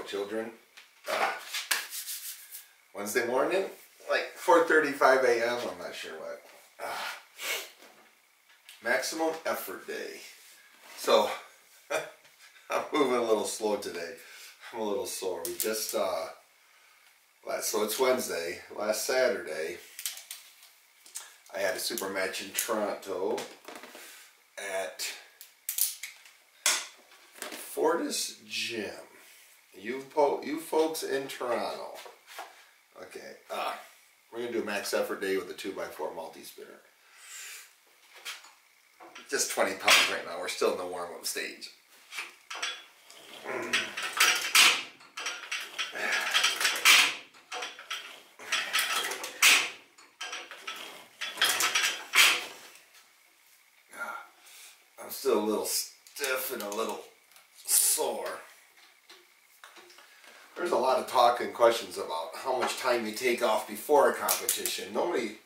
children. Wednesday morning, like 4:35 a.m. I'm not sure what. Maximum effort day. So I'm moving a little slow today. I'm a little sore. We just so it's Wednesday. Last Saturday, I had a super match in Toronto at Fortis Gym. You folks in Toronto. Okay, we're going to do a max effort day with a 2x4 multi-spinner. Just 20 pounds right now. We're still in the warm-up stage. I'm still a little stiff and a little sore. There's a lot of talk and questions about how much time you take off before a competition. Nobody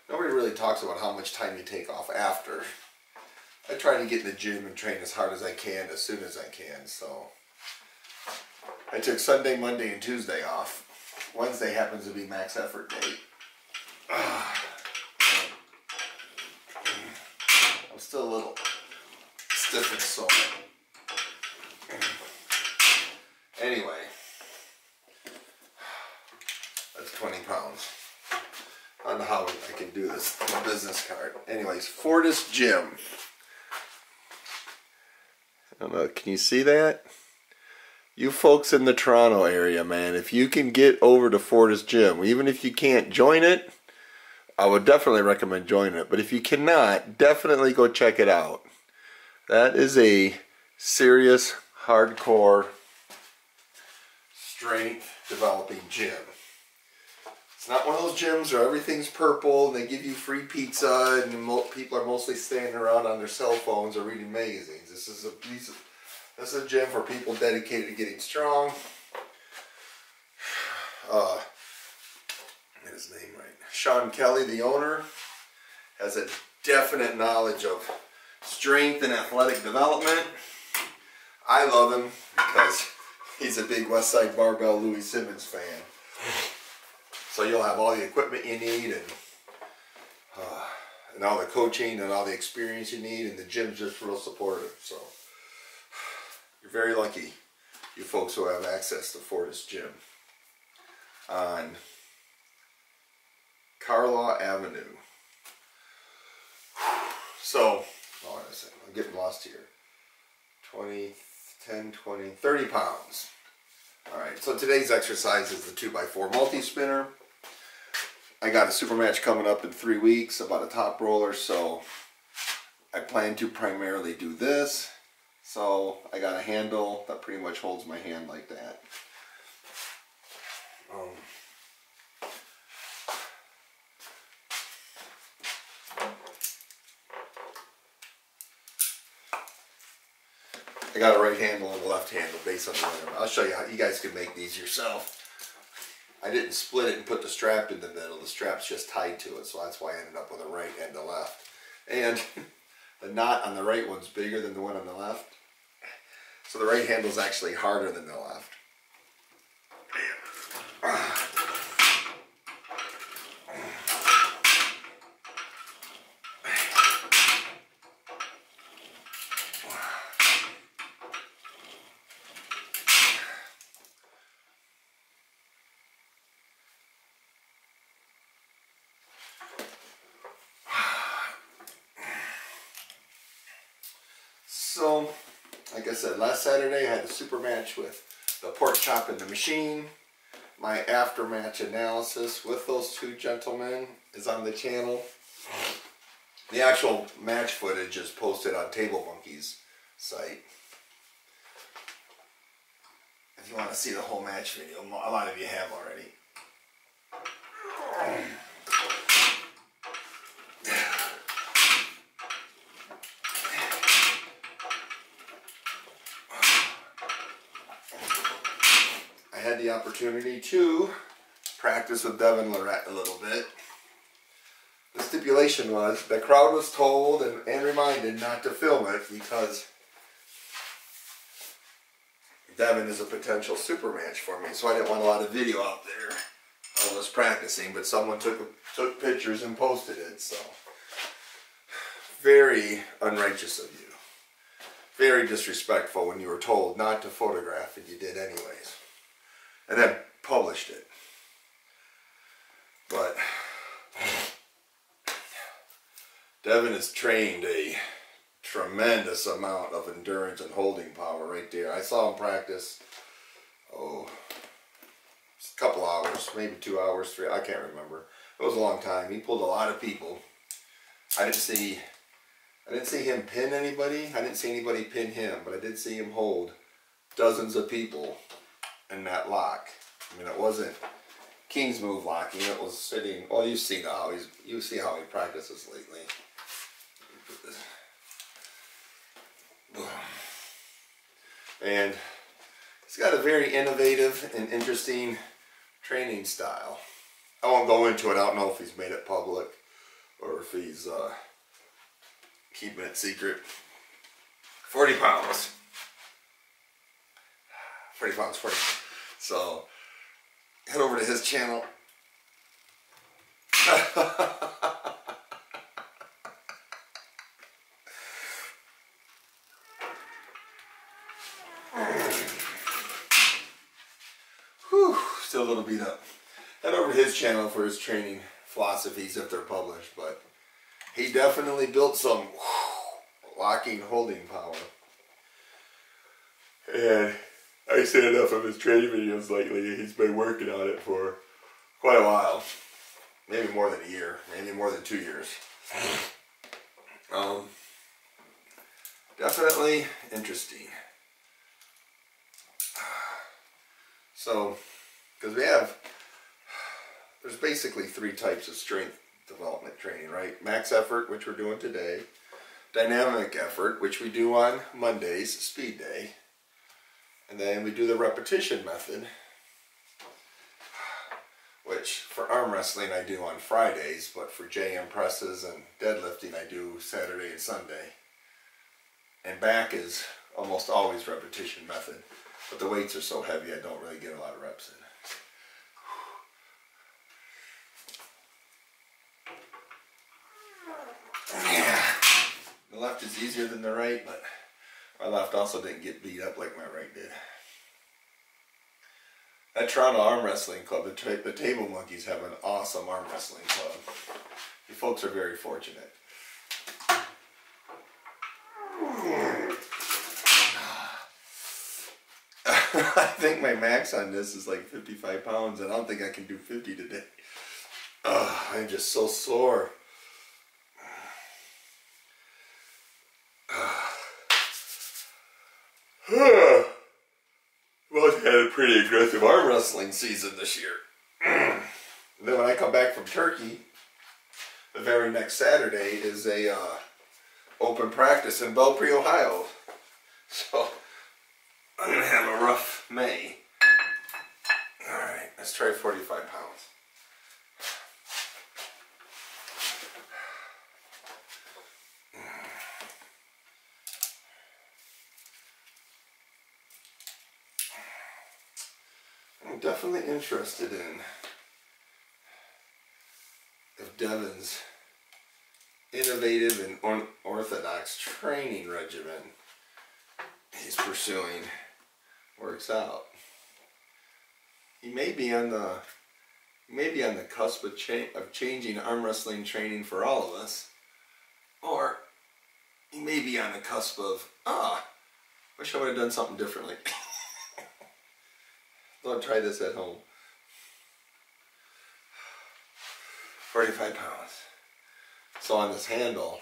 really talks about how much time you take off after. I try to get in the gym and train as hard as I can as soon as I can. So I took Sunday, Monday, and Tuesday off. Wednesday happens to be max effort day. I'm still a little stiff and sore. Anyway, that's 20 pounds. I don't know how I can do this business card. Anyways, Fortis Gym. I don't know, can you see that? You folks in the Toronto area, man, if you can get over to Fortis Gym, even if you can't join it, I would definitely recommend joining it. But if you cannot, definitely go check it out. That is a serious, hardcore, strength developing gym. It's not one of those gyms where everything's purple and they give you free pizza and people are mostly standing around on their cell phones or reading magazines. This is a gym for people dedicated to getting strong. Get his name right. Sean Kelly, the owner, has a definite knowledge of strength and athletic development. I love him because he's a big Westside Barbell Louis Simmons fan. So you'll have all the equipment you need and all the coaching and all the experience you need, and the gym's just real supportive. So you're very lucky, you folks who have access to Fortis Gym on Carlaw Avenue. So, hold on a second, I'm getting lost here. 30 pounds. Alright, so today's exercise is the 2x4 multi-spinner. I got a super match coming up in 3 weeks about a top roller, so I plan to primarily do this. So I got a handle that pretty much holds my hand like that. I got a right handle and a left handle based on the winner. I'll show you how you guys can make these yourself. I didn't split it and put the strap in the middle. The strap's just tied to it, so that's why I ended up with a right and a left. And the knot on the right one's bigger than the one on the left. So the right handle's actually harder than the left. So, like I said, last Saturday I had a super match with the pork chop in the machine. My after match analysis with those two gentlemen is on the channel. The actual match footage is posted on Table Monkey's site. If you want to see the whole match video, a lot of you have already. I had the opportunity to practice with Devin Lorette a little bit. The stipulation was the crowd was told and reminded not to film it because Devin is a potential super match for me, so I didn't want a lot of video out there. I was practicing, but someone took pictures and posted it, so. Very unrighteous of you. Very disrespectful when you were told not to photograph and you did anyways. And then published it. But Devin has trained a tremendous amount of endurance and holding power right there. I saw him practice, a couple hours, maybe 2 hours, 3, I can't remember. It was a long time. He pulled a lot of people. I didn't see him pin anybody. I didn't see anybody pin him, but I did see him hold dozens of people in that lock. I mean, it wasn't King's move locking. It was sitting. Well, you see how he practices lately. Put this. Boom. And he's got a very innovative and interesting training style. I won't go into it. I don't know if he's made it public or if he's keeping it secret. 40 pounds. 40 pounds, 40. So, head over to his channel. Whew, still a little beat up. Head over to his channel for his training philosophies if they're published, but he definitely built some locking, holding power. And I see enough of his training videos lately. He's been working on it for quite a while. Maybe more than a year. Maybe more than 2 years. Definitely interesting. So, because there's basically 3 types of strength development training, right? Max effort, which we're doing today. Dynamic effort, which we do on Mondays, speed day. And then we do the repetition method, which for arm wrestling I do on Fridays, but for JM presses and deadlifting I do Saturday and Sunday. And back is almost always repetition method, but the weights are so heavy I don't really get a lot of reps in. The left is easier than the right, but my left also didn't get beat up like my right did. At Toronto Arm Wrestling Club, the Table Monkeys have an awesome arm wrestling club. You folks are very fortunate. I think my max on this is like 55 pounds, and I don't think I can do 50 today. I'm just so sore. Both had a pretty aggressive arm wrestling season this year. And then when I come back from Turkey, the very next Saturday is a open practice in Belpre, Ohio. So I'm gonna have a rough May. All right, let's try 45 pounds. I'm definitely interested in if Devin's innovative and unorthodox training regimen he's pursuing works out. He may be on the cusp of changing arm wrestling training for all of us, or he may be on the cusp of wish I would have done something differently. Don't try this at home. 45 pounds. So on this handle,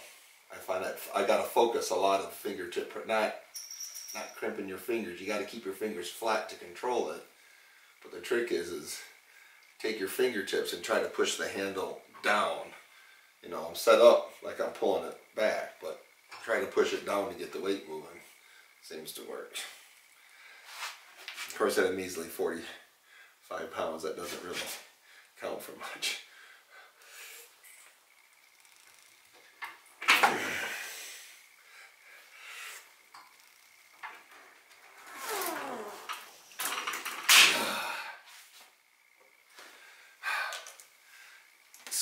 I find that I gotta focus a lot of fingertip, not crimping your fingers. You gotta keep your fingers flat to control it. But the trick is take your fingertips and try to push the handle down. You know, I'm set up like I'm pulling it back, but try to push it down to get the weight moving. Seems to work. Of course, at a measly 45 pounds, that doesn't really count for much.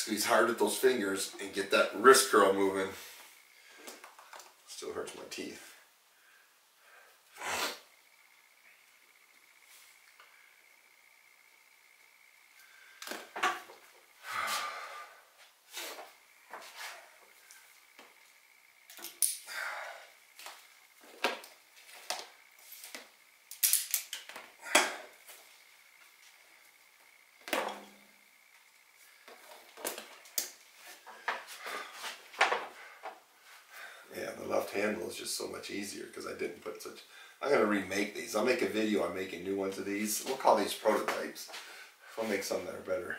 Squeeze hard with those fingers and get that wrist curl moving. Still hurts my teeth. Yeah, the left handle is just so much easier because I didn't put such... I'm going to remake these. I'll make a video on making new ones of these. We'll call these prototypes. I'll make some that are better.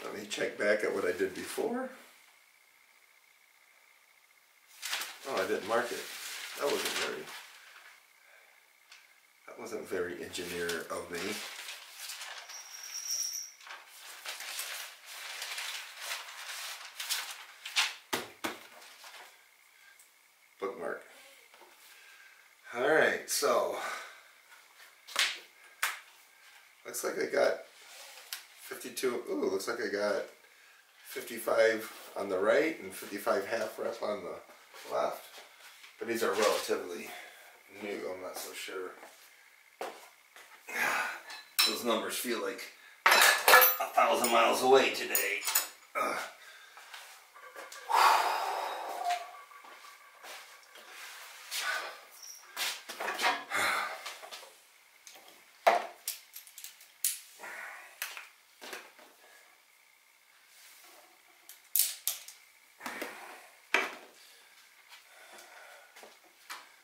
Let me check back at what I did before. Oh, I didn't mark it. That wasn't very engineer of me. Bookmark. Alright, so looks like I got 52, ooh, looks like I got 55 on the right and 55 half rep on the left. But these are relatively new, I'm not so sure. Those numbers feel like 1,000 miles away today.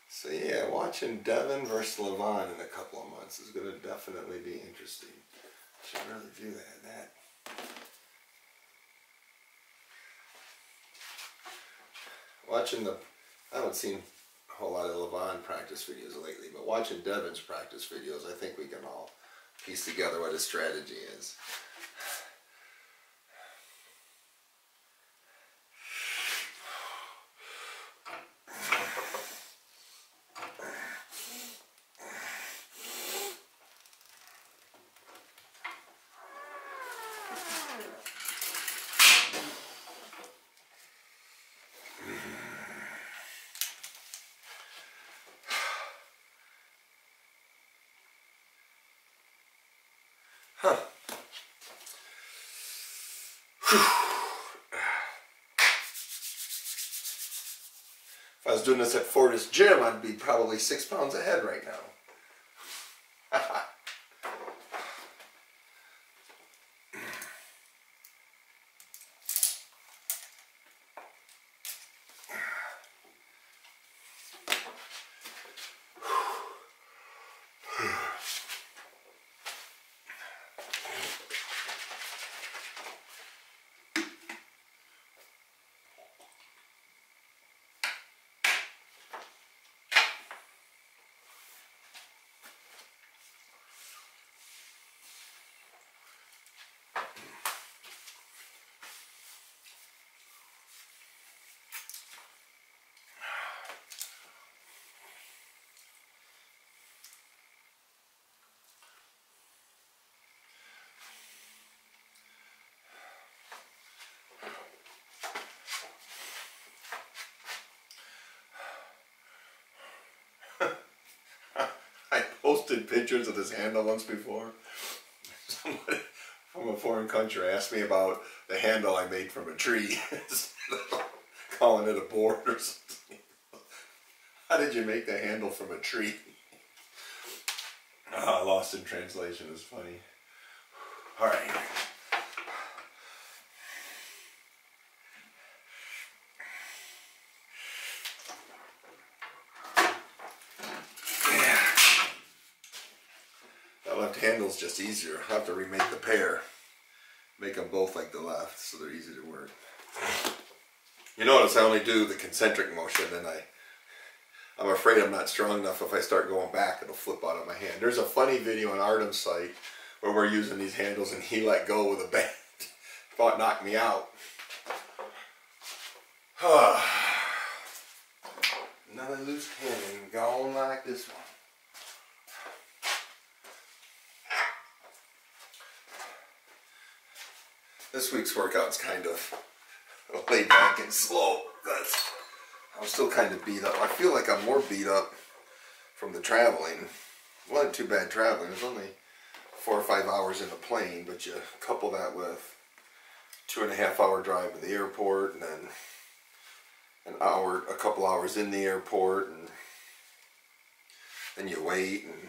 So yeah, watching Devin versus Levon in a couple of months is going to definitely be interesting. Should really do that. Watching I haven't seen a whole lot of Levon practice videos lately, but watching Devin's practice videos, I think we can all piece together what his strategy is. Huh. If I was doing this at Fortis Gym, I'd be probably 6 pounds ahead right now. I posted pictures of this handle once before. Somebody from a foreign country asked me about the handle I made from a tree. Calling it a board or something. How did you make the handle from a tree? Lost in translation is funny. Alright. Left handle's just easier. I have to remake the pair. Make them both like the left so they're easy to work. You notice I only do the concentric motion and I'm afraid I'm not strong enough. If I start going back, it'll flip out of my hand. There's a funny video on Artem's site where we're using these handles and he let go with a band. Thought knocked me out. Another loose cannon going like this one. This week's workout's kind of laid back and slow. I'm still kind of beat up. I feel like I'm more beat up from the traveling. It wasn't too bad traveling. It was only 4 or 5 hours in the plane, but you couple that with 2.5 hour drive to the airport, and then a couple hours in the airport, and then you wait, and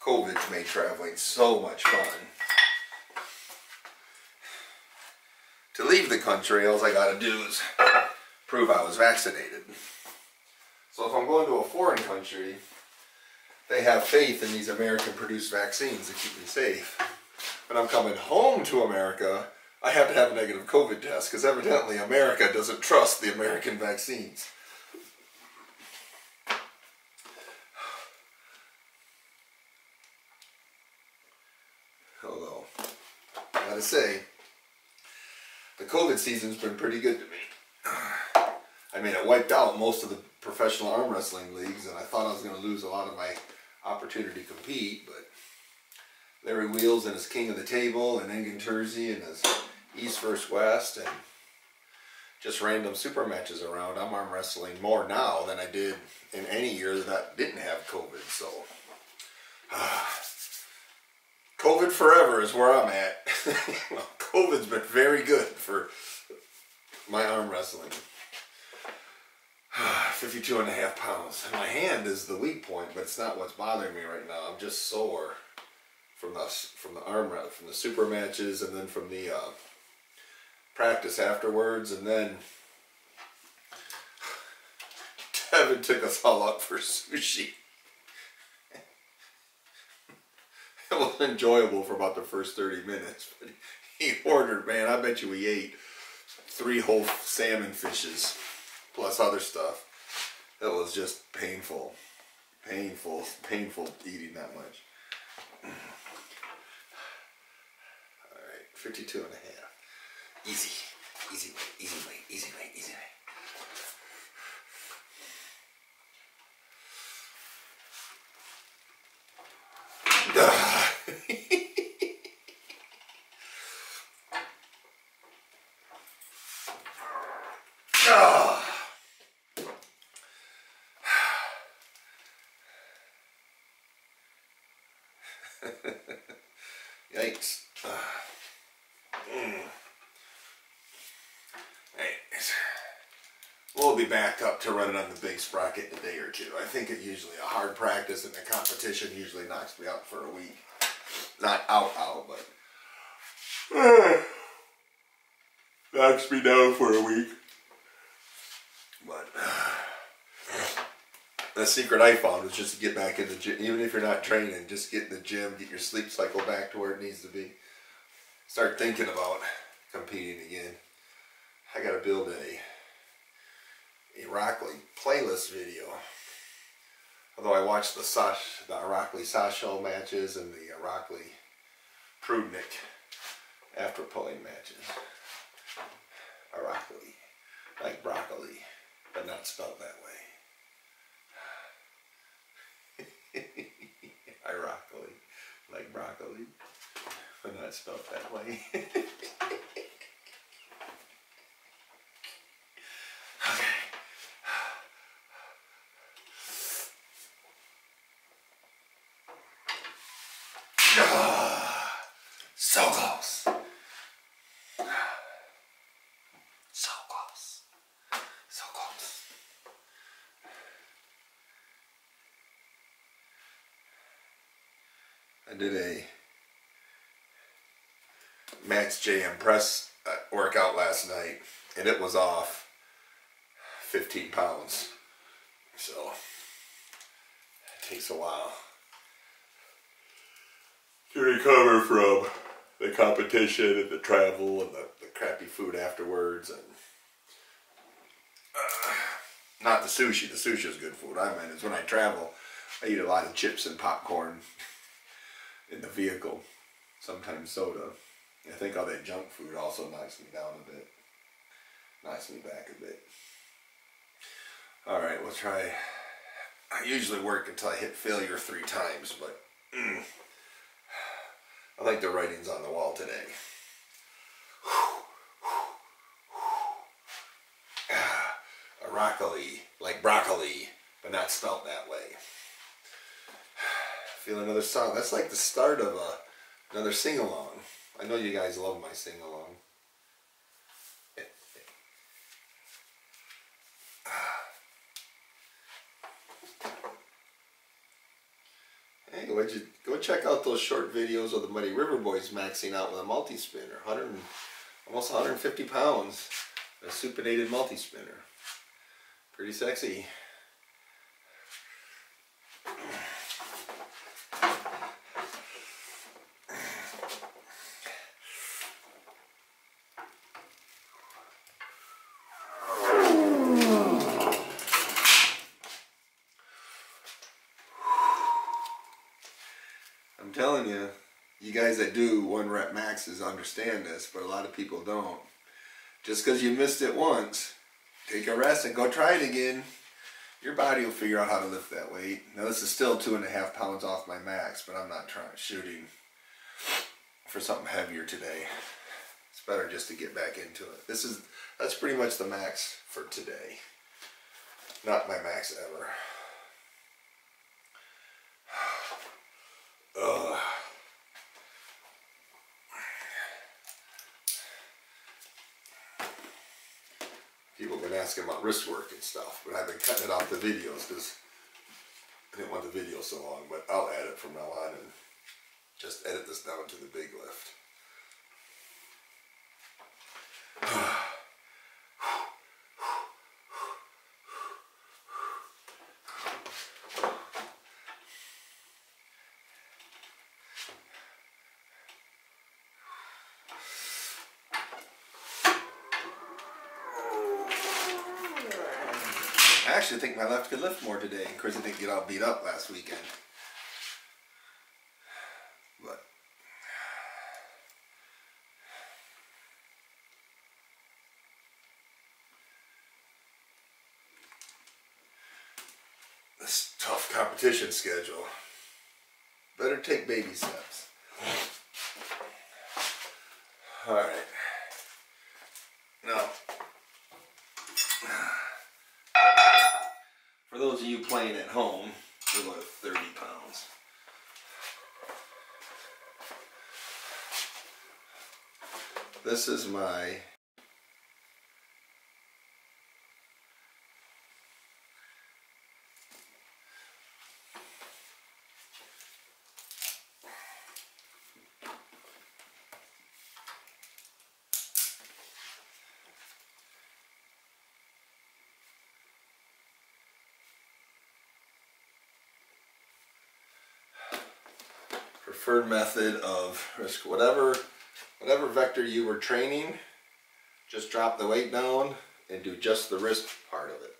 COVID's made traveling so much fun. To leave the country, all I gotta do is prove I was vaccinated. So if I'm going to a foreign country, they have faith in these American-produced vaccines to keep me safe. When I'm coming home to America, I have to have a negative COVID test, because evidently America doesn't trust the American vaccines. Although, I gotta say, the COVID season's been pretty good to me. I mean, it wiped out most of the professional arm wrestling leagues, and I thought I was going to lose a lot of my opportunity to compete, but Larry Wheels and his King of the Table, and Engen Terzi and his East vs. West, and just random super matches around. I'm arm wrestling more now than I did in any year that didn't have COVID, so COVID forever is where I'm at. COVID's been very good for my arm wrestling. 52.5 pounds. My hand is the weak point, but it's not what's bothering me right now. I'm just sore from the arm wrestling, from the super matches, and then from the practice afterwards, and then Devin took us all out for sushi. It was enjoyable for about the first 30 minutes, but he ordered, man, I bet you we ate 3 whole salmon fishes, plus other stuff. It was just painful eating that much. Alright, 52.5. Easy way. Yikes. We'll be back up to running on the big sprocket in a day or two. I think it usually a hard practice and the competition usually knocks me out for a week. Not out, but knocks me down for a week. But the secret I found was just to get back in the gym. Even if you're not training, just get in the gym, get your sleep cycle back to where it needs to be. Start thinking about competing again. I gotta build a Rock Lee playlist video. Although I watched the Rock Lee Sasho matches and the Rock Lee Prudnick after pulling matches. Rock Lee, like broccoli, but not spelled that way. Ironically, like broccoli, but not spelled that way. So close. So close. So close. I did a Max JM press workout last night, and it was off 15 pounds. So it takes a while to recover from the competition and the travel and the crappy food afterwards. And Not the sushi. The sushi is good food. I mean, is when I travel, I eat a lot of chips and popcorn in the vehicle. Sometimes soda. I think all that junk food also knocks me down a bit. Knocks me back a bit. Alright, we'll try. I usually work until I hit failure 3 times, but I think the writing's on the wall today. Broccoli, like broccoli, but not spelt that way. Feel another song. That's like the start of another sing-along. I know you guys love my sing-along. Hey, go check out those short videos of the Muddy River Boys maxing out with a multi-spinner. Almost 150 pounds. A supinated multi-spinner. Pretty sexy. I'm telling you, you guys that do 1 rep maxes understand this, but a lot of people don't. Just because you missed it once, take a rest and go try it again. Your body will figure out how to lift that weight. Now this is still 2.5 pounds off my max, but I'm not shooting for something heavier today. It's better just to get back into it. That's pretty much the max for today. Not my max ever. Ugh. People have been asking about wrist work and stuff, but I've been cutting it off the videos because I didn't want the video so long, but I'll add it from now on and just edit this down to the big lift. I actually think my left could lift more today. Of course, I didn't get all beat up last weekend. But this tough competition schedule. Better take baby steps. All right. Now, for those of you playing at home, we're about 30 pounds. This is my preferred method of risk. Whatever vector you were training, just drop the weight down and do just the wrist part of it.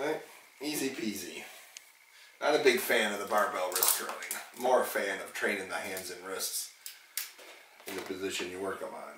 Right? Easy peasy. Not a big fan of the barbell wrist curling. More a fan of training the hands and wrists in the position you work them on.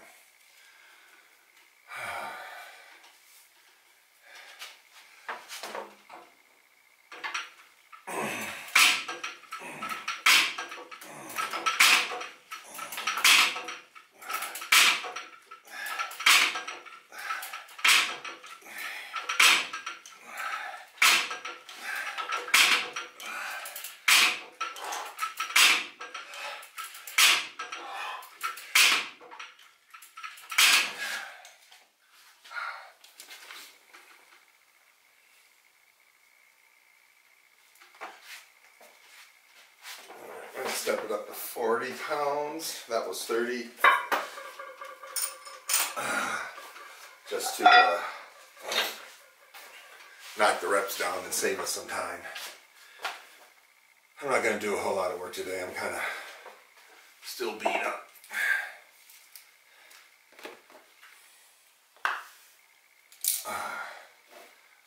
step it up to 40 pounds. That was 30. Just to knock the reps down and save us some time. I'm not going to do a whole lot of work today. I'm kind of still beat up.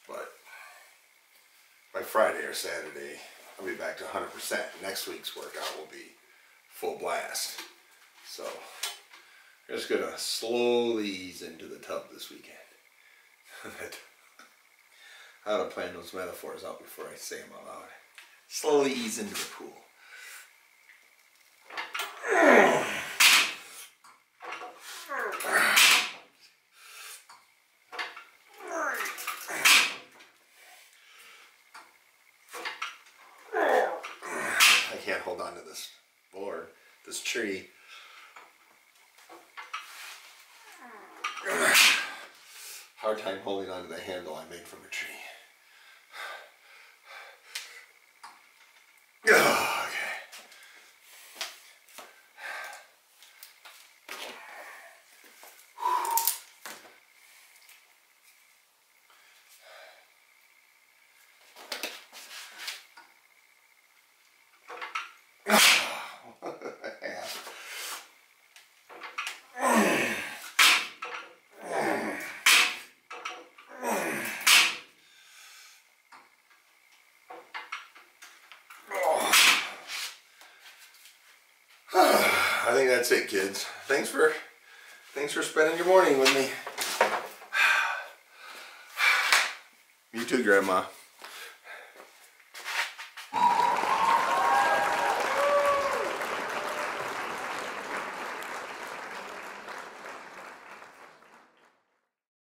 But by Friday or Saturday, I'll be back to 100%. Next week's workout will be full blast. So, I'm just going to slowly ease into the tub this weekend. I ought to plan those metaphors out before I say them out loud. Slowly ease into the pool. I can't hold on to this board, this tree. Hard time holding on to the handle I made from a tree. Oh, okay. I think that's it, kids. Thanks for spending your morning with me. You too, Grandma.